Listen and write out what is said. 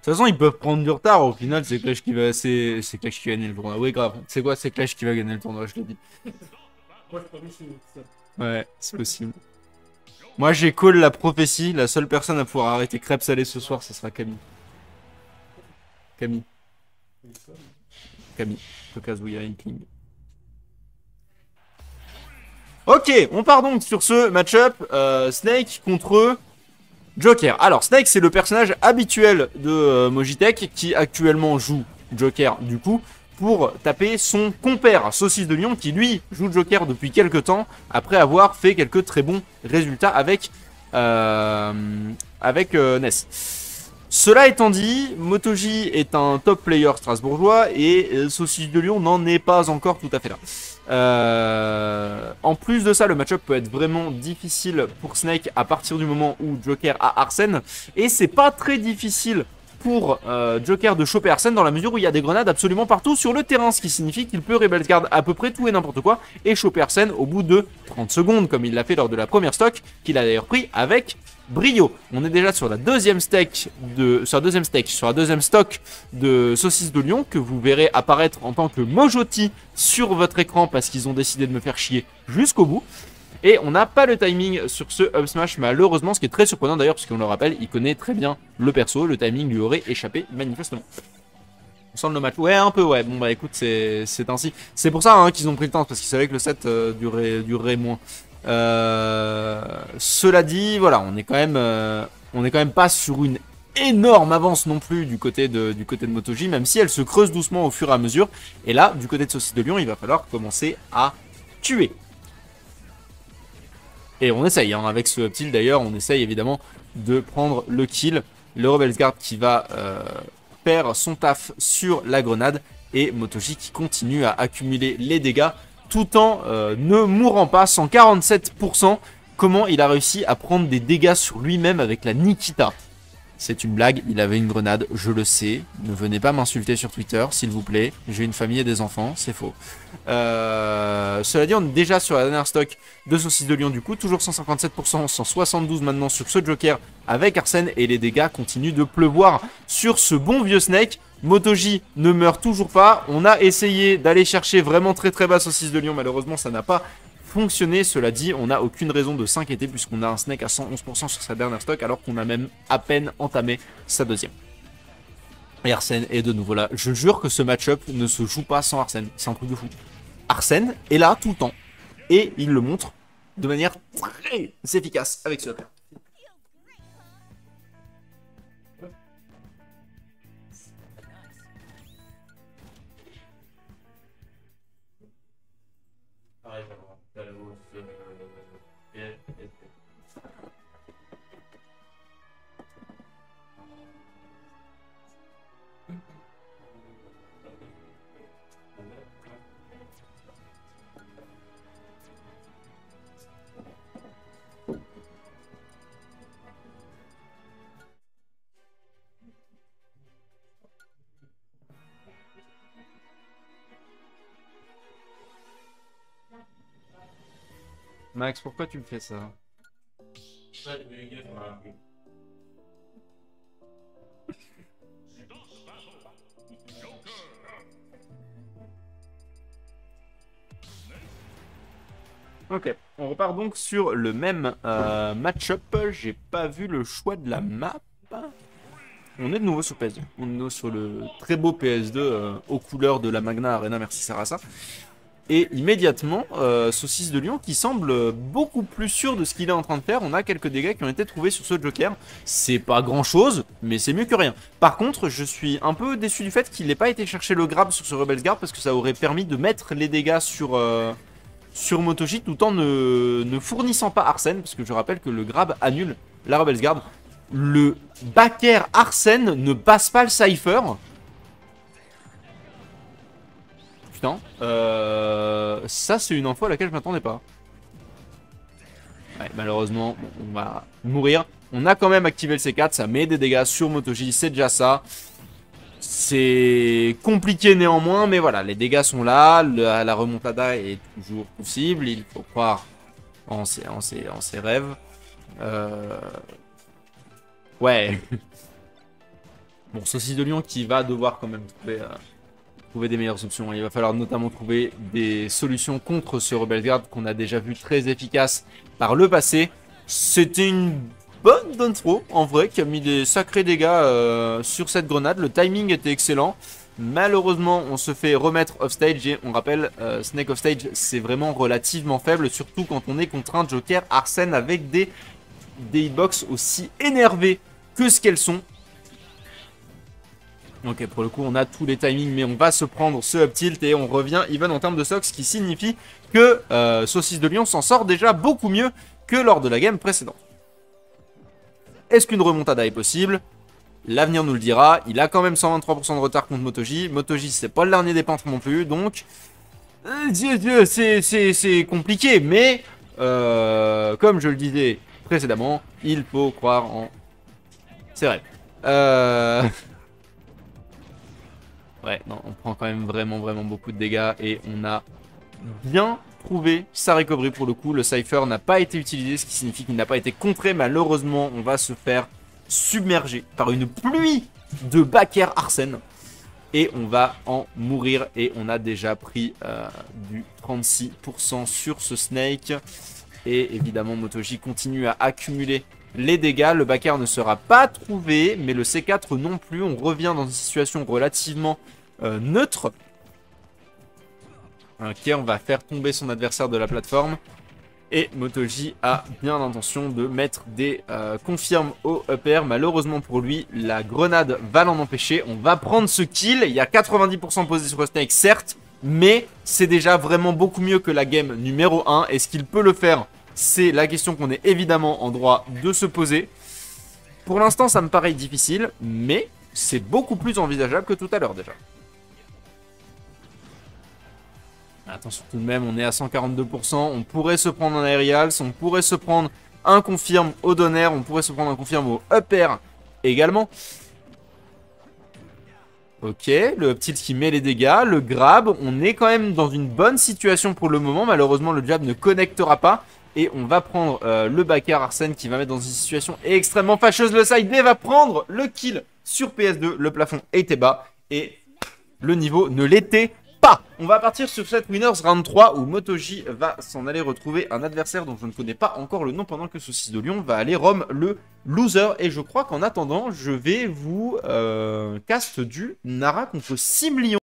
toute façon, ils peuvent prendre du retard. Au final, c'est Clash qui va, c'est Clash qui va gagner le tournoi. Oui, grave. C'est quoi? C'est Clash qui va gagner le tournoi, je l'ai dit. Moi, je promets, c'est ça. Ouais, c'est possible. Moi, j'ai call la prophétie. La seule personne à pouvoir arrêter crêpes salées ce soir, ce sera Camille. Camille. Camille. Au cas où il y a une cling. Ok, on part donc sur ce match-up. Snake contre Joker. Alors, Snake, c'est le personnage habituel de Mojitech qui actuellement joue Joker, du coup, pour taper son compère Saucisse de Lion qui, lui, joue Joker depuis quelques temps après avoir fait quelques très bons résultats avec, Ness. Cela étant dit, Motoji est un top player strasbourgeois et Saucisse de Lion n'en est pas encore tout à fait là. En plus de ça, le match-up peut être vraiment difficile pour Snake à partir du moment où Joker a Arsène. Et c'est pas très difficile pour Joker de choper Arsène dans la mesure où il y a des grenades absolument partout sur le terrain. Ce qui signifie qu'il peut Rebels Guard à peu près tout et n'importe quoi et choper Arsène au bout de 30 secondes, comme il l'a fait lors de la première stock, qu'il a d'ailleurs pris avec brio. On est déjà sur la deuxième stock de Saucisse de Lion que vous verrez apparaître en tant que Mojoti sur votre écran parce qu'ils ont décidé de me faire chier jusqu'au bout. Et on n'a pas le timing sur ce up smash malheureusement, ce qui est très surprenant d'ailleurs parce qu'on le rappelle, il connaît très bien le perso, le timing lui aurait échappé manifestement. On sent le match. Ouais, un peu, ouais. Bon, bah écoute, c'est ainsi. C'est pour ça hein, qu'ils ont pris le temps, parce qu'ils savaient que le set durerait moins. Cela dit, voilà, on est quand même pas sur une énorme avance non plus du côté de Motoji, même si elle se creuse doucement au fur et à mesure. Et là, du côté de Saucisse de Lion, il va falloir commencer à tuer. Et on essaye, hein, avec ce up tilt d'ailleurs, on essaye évidemment de prendre le kill. Le Rebels Guard qui va faire son taf sur la grenade. Et Motoji qui continue à accumuler les dégâts tout en ne mourant pas. 147%. Comment il a réussi à prendre des dégâts sur lui-même avec la Nikita? C'est une blague, il avait une grenade, je le sais. Ne venez pas m'insulter sur Twitter, s'il vous plaît. J'ai une famille et des enfants, c'est faux. Cela dit, on est déjà sur la dernière stock de Saucisse de Lion du coup. Toujours 157%, 172 maintenant sur ce Joker avec Arsène. Et les dégâts continuent de pleuvoir sur ce bon vieux Snake. Motoji ne meurt toujours pas. On a essayé d'aller chercher vraiment très très bas Saucisse de Lion. Malheureusement, ça n'a pas fonctionner. Cela dit, on n'a aucune raison de s'inquiéter puisqu'on a un Snake à 111% sur sa dernière stock alors qu'on a même à peine entamé sa deuxième. Et Arsène est de nouveau là. Je jure que ce match-up ne se joue pas sans Arsène. C'est un truc de fou. Arsène est là tout le temps. Et il le montre de manière très efficace avec ce upper. Max, pourquoi tu me fais ça? Ok, on repart donc sur le même match-up. J'ai pas vu le choix de la map. On est de nouveau sur PS2. On est de nouveau sur le très beau PS2 aux couleurs de la Magna Arena, merci Sarasa. Et immédiatement, Saucisse de Lion qui semble beaucoup plus sûr de ce qu'il est en train de faire. On a quelques dégâts qui ont été trouvés sur ce Joker. C'est pas grand chose, mais c'est mieux que rien. Par contre, je suis un peu déçu du fait qu'il n'ait pas été chercher le grab sur ce Rebels Guard parce que ça aurait permis de mettre les dégâts sur Motoji tout en ne fournissant pas Arsène. Parce que je rappelle que le grab annule la Rebels Guard. Le backer Arsène ne passe pas le Cypher. Putain. Ça, c'est une info à laquelle je m'attendais pas. Ouais, malheureusement, on va mourir. On a quand même activé le C4, ça met des dégâts sur Motoji, c'est déjà ça. C'est compliqué néanmoins, mais voilà, les dégâts sont là. La remontada est toujours possible. Il faut croire en ses rêves. Ouais. Bon, Saucisse de Lion qui va devoir quand même trouver des meilleures options. Il va falloir notamment trouver des solutions contre ce Rebel Guard qu'on a déjà vu très efficace par le passé. C'était une bonne down throw en vrai qui a mis des sacrés dégâts sur cette grenade. Le timing était excellent. Malheureusement, on se fait remettre offstage et on rappelle, Snake offstage c'est vraiment relativement faible, surtout quand on est contre un Joker Arsène avec des hitbox aussi énervées que ce qu'elles sont. Ok, pour le coup, on a tous les timings, mais on va se prendre ce up tilt et on revient even en termes de stocks, ce qui signifie que Saucisse de Lion s'en sort déjà beaucoup mieux que lors de la game précédente. Est-ce qu'une remontada est possible? L'avenir nous le dira. Il a quand même 123% de retard contre Motoji. Motoji, c'est pas le dernier des peintres non plus, donc c'est compliqué, mais comme je le disais précédemment, il faut croire en ses rêves. Ouais, non, on prend quand même vraiment beaucoup de dégâts et on a bien trouvé sa recovery pour le coup. Le Cypher n'a pas été utilisé, ce qui signifie qu'il n'a pas été contré. Malheureusement, on va se faire submerger par une pluie de backer Arsène et on va en mourir. Et on a déjà pris du 36% sur ce Snake. Et évidemment, Motoji continue à accumuler les dégâts. Le backer ne sera pas trouvé, mais le C4 non plus. On revient dans une situation relativement neutre. Ok, on va faire tomber son adversaire de la plateforme. Et Motoji a bien l'intention de mettre des confirmes au upper. Malheureusement pour lui, la grenade va l'en empêcher. On va prendre ce kill. Il y a 90% posé sur le Snake, certes. Mais c'est déjà vraiment beaucoup mieux que la game numéro 1. Est-ce qu'il peut le faire? C'est la question qu'on est évidemment en droit de se poser. Pour l'instant, ça me paraît difficile. Mais c'est beaucoup plus envisageable que tout à l'heure déjà. Attention tout de même, on est à 142%. On pourrait se prendre un aerials, on pourrait se prendre un confirme au donner, on pourrait se prendre un confirme au upper également. Ok, le up tilt qui met les dégâts, le grab, on est quand même dans une bonne situation pour le moment. Malheureusement, le jab ne connectera pas. Et on va prendre le backer Arsène qui va mettre dans une situation extrêmement fâcheuse. Le side B va prendre le kill sur PS2. Le plafond était bas et le niveau ne l'était pas. On va partir sur cette Winners Round 3 où Motoji va s'en aller retrouver un adversaire dont je ne connais pas encore le nom pendant que Saucisse de Lion va aller Rome le loser. Et je crois qu'en attendant, je vais vous cast du Nara contre Simlion.